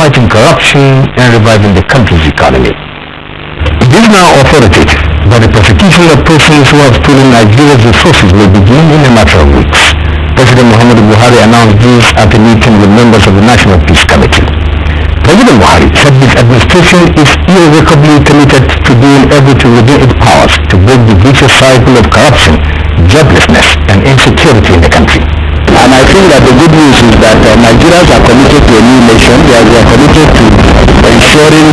fighting corruption and reviving the country's economy. It is now authoritative that the prosecution of persons who have stolen Nigeria's resources will begin in a matter of weeks. President Muhammadu Buhari announced this at a meeting with members of the National Peace Committee. President Buhari said his administration is irrevocably committed to doing everything within its powers to break the vicious cycle of corruption, joblessness, and insecurity in the country. And I think that the good news is that Nigerians are committed to a new nation. They are committed to ensuring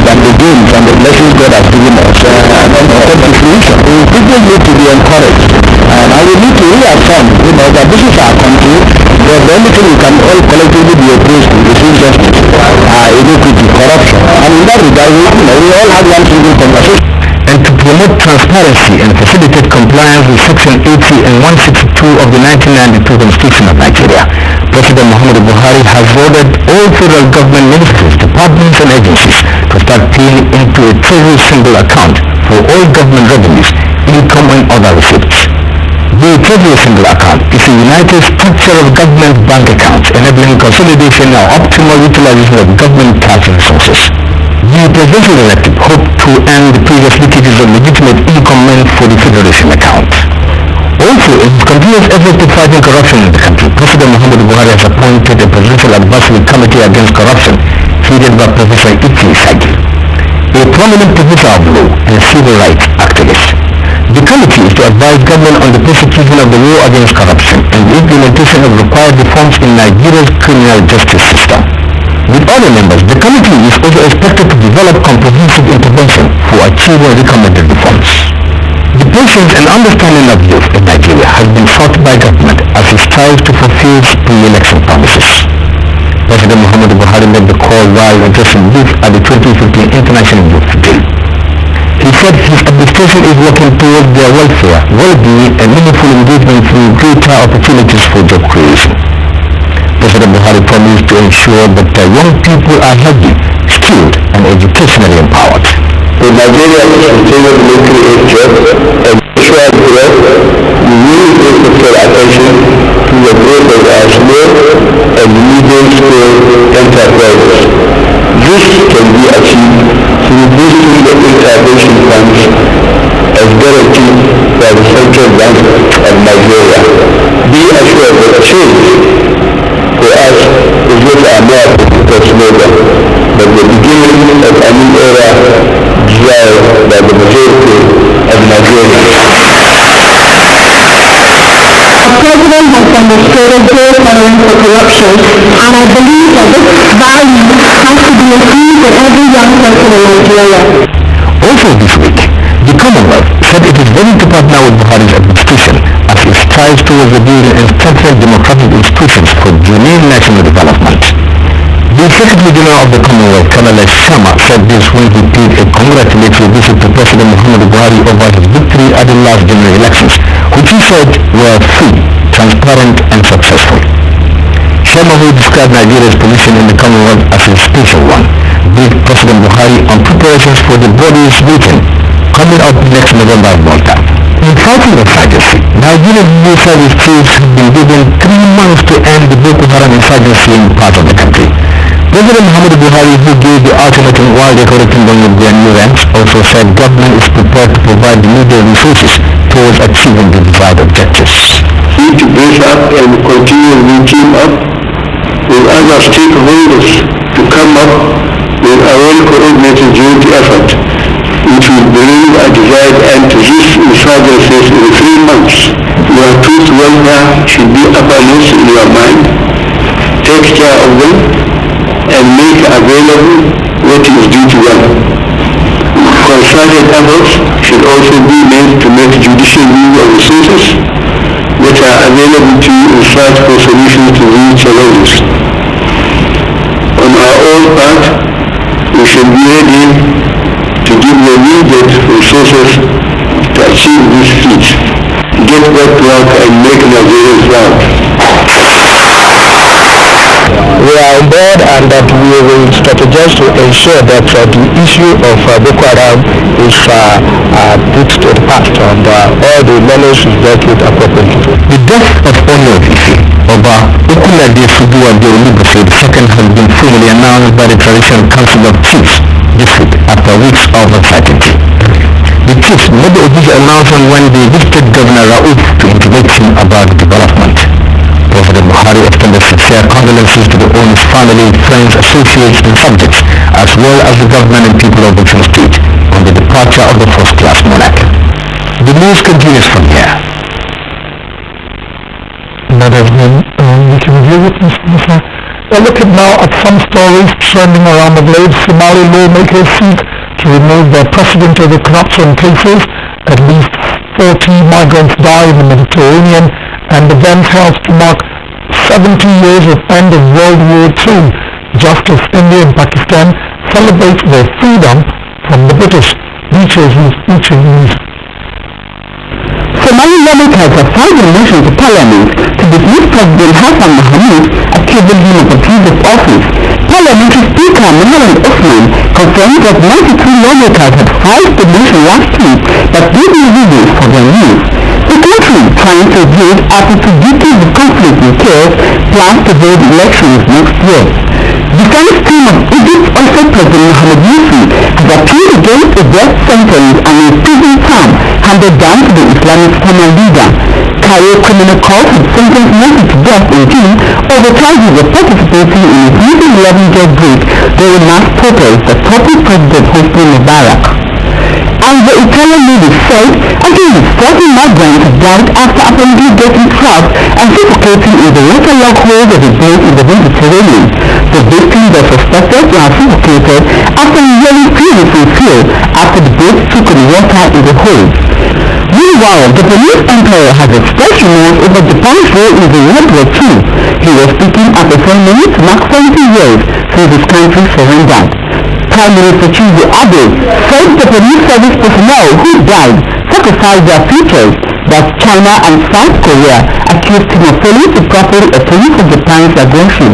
that the gains and the blessings God has given us come to fruition. People need to be encouraged. And I will need to reaffirm, that this is our country. But the only thing we can all collectively be opposed to is injustice, inequity, corruption. And in that regard, we all have one single conversation. And to promote transparency and facilitate compliance with Section 80 and 162 of the 1992 Constitution of Nigeria, President Muhammadu Buhari has ordered all federal government ministries, departments and agencies to start paying into a treasury single account for all government revenues, income and other receipts. The treasury single account is a united structure of government bank accounts enabling consolidation and optimal utilization of government tax resources. The presidential-elected hope to end the previous leakages of legitimate income meant for the Federation account. Also, in his continuous effort to fight corruption in the country, President Muhammadu Buhari has appointed a presidential advisory committee against corruption, headed by Professor Iti Sagi, a prominent professor of law and civil rights activist. The committee is to advise government on the prosecution of the war against corruption and the implementation of required reforms in Nigeria's criminal justice system. With other members, the committee is also expected to develop comprehensive intervention for achieving recommended reforms. The patience and understanding of youth in Nigeria has been sought by government as it strives to fulfill its pre-election promises. President Muhammadu Buhari made the call while addressing youth at the 2015 International Youth Day. He said his administration is working towards their welfare, well-being and meaningful engagement through greater opportunities for job creation. President Buhari promised to ensure that young people are healthy, skilled and educationally empowered. In Nigeria is continually create jobs and social growth. We will pay particular attention to the growth of our small and medium-scale enterprises. This can be achieved through boosting the intervention funds as guaranteed by the Central Bank of Nigeria. Be assured that change for us is not a mere political slogan, but the beginning of a new era desired by the majority of Nigerians. The President has demonstrated great tolerance for corruption, and I believe that this value has to be infused in every young person in Nigeria. Also this week, the Commonwealth said it is ready to partner with Buhari's administration as it strives towards the building and strengthening democratic institutions for genuine national development. The Secretary General of the Commonwealth, Colonel Shama, said this when he paid a congratulatory visit to President Muhammadu Buhari over his victory at the last general elections, which he said were free, transparent and successful. Shama, who described Nigeria's position in the Commonwealth as a special one, briefed President Buhari on preparations for the body's meeting coming up next November in Malta. In fighting insurgency, Nigerian New Service troops have been given 3 months to end the Boko Haram insurgency in parts of the country. President Muhammadu Buhari, who gave the ultimatum while decorating them with their new ranks, also said government is prepared to provide the needed resources towards achieving the desired objectives. We need to brace up and continue to team up with other stakeholders to come up with a well-coordinated joint effort which will bring a desired end to this insurgencies in 3 months. Your truth welfare should be uppermost in your mind. Take care of them and make available what is due to them. Concerted efforts should also be made to make judicial use of resources that are available to you in search for solutions to these challenges. On our own part, we should be ready to give the needed resources to achieve this feat. Get back to work and make Nigeria proud. We are on board and that we will strategize to ensure that the issue of Boko Haram is put to the past and all the menace is dealt with appropriately. The death of Onyo Ife, Oba Okunade Sudu and the second has been fully formally announced by the Traditional Council of Chiefs this week after weeks of uncertainty. The chiefs made the official announcement when they visited Governor Raouf to intimate him about the development. President Buhari extended sincere condolences to the owner's family, friends, associates and subjects, as well as the government and people of Osun State on the departure of the first-class monarch. The news continues from here. That has been we can review it, Mr. Musa. We're looking now at some stories trending around the globe. Somali lawmakers seek to remove their precedent over corruption cases. At least 40 migrants die in the Mediterranean, and events held to mark 70 years of end of World War II. Just as India and Pakistan celebrate their freedom from the British. Details news. Somali lawmakers have filed a motion to Parliament to dismiss President Hassan Mohamud, accusing him of abuse of office. Parliamentary Speaker Mohammed Osman confirmed that 92 lawmakers had filed the motion last week, but gave no reasons for their move. The country, trying to avoid after to decade of conflict and chaos, plans to hold elections next year. The Senate team of Egypt's also President Mohamed Morsi has appealed against a death sentence and a prison term handed down to the Islamic former leader. Cairo Criminal Court had sentenced Morsi to death in June over charges of participating in a 2011 jailbreak during mass protests that toppled President Hosni Mubarak. And the Italian Navy said at least 40 migrants have died after apparently getting trapped and suffocating in the waterlogged hold of a boat in the Mediterranean. The victims are suspected to have suffocated after nearly filled with fuel after the boat took on water in the hold. Meanwhile, the Japanese emperor has expressed remorse over Japan's role in the World War II. He was speaking at a ceremony to mark 70 years since his country surrendered. Prime Minister Shinzo Abe said Japanese service personnel who died sacrificed their futures, but China and South Korea accused him of failing to properly atone for Japan's aggression.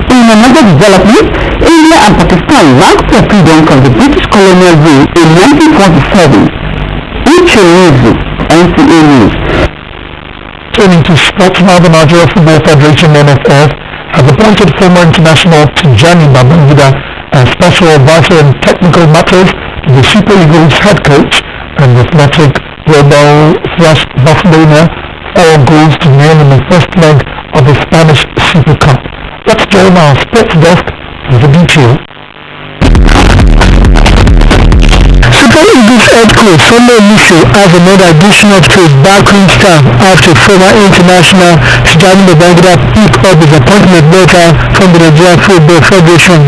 In another development, India and Pakistan marked their freedom from the British colonial rule in 1947. NCA News. Turning to sports now, the Nigeria Football Federation (NFF) has appointed former international Tijani Babangida as special advisor in technical matters to the Super Eagles head coach, and Athletic Global thrust Barcelona 4 goals to nil in the first leg of the Spanish Super Cup. Let's join our sports desk for the detail. Super Eagles head coach Sunday Musu has another additional to his backroom staff after former international Tijani Babangida picked up his appointment letter from the Nigerian Football Federation.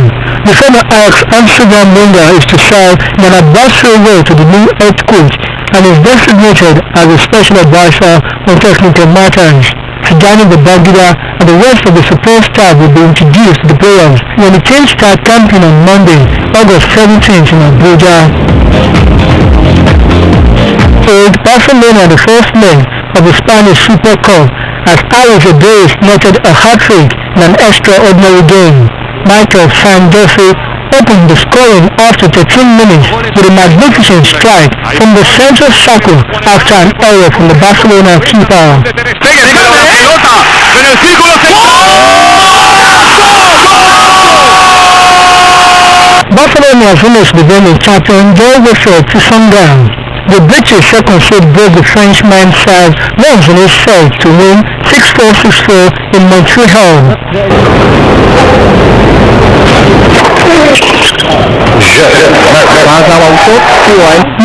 The former ex-Amsterdam winger is to serve in an advisory role to the new head coach and is designated as a special advisor on technical matters. Tijani Babangida and the rest of the support staff will be introduced to the players when the team start camping on Monday, August 17th in Abuja. Barcelona, the first leg of the Spanish Super Cup, as Alex Abreu netted a hat-trick in an extraordinary game. Michael Sandosi opened the scoring after 13 minutes with a magnificent strike from the central circle after an error from the Barcelona keeper. Barcelona finished the game in champion Joe Wilfred to sundown. The British second seed broke the Frenchman's side once in his set to win 6-4, 6-4 in Montreal.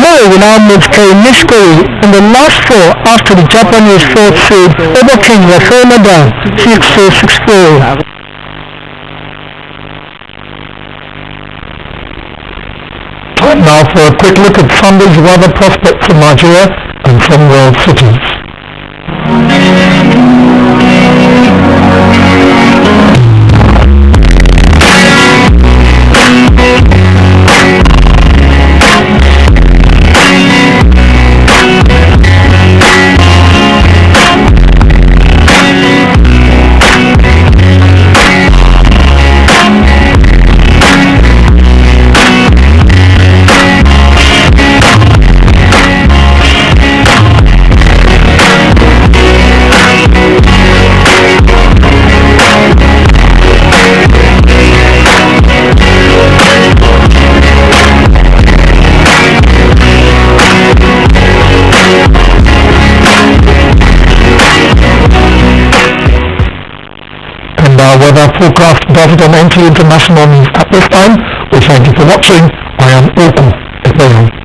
Murray will now meet Kei Nishikori in the last 4 after the Japanese fourth seed overcame Rafael Nadal 6-4, 6-4. Now for a quick look at Sunday's weather prospects for Nigeria and some world cities. weather forecast David on NT International News. At this time, we thank you for watching. I am Oku Ekpeyo.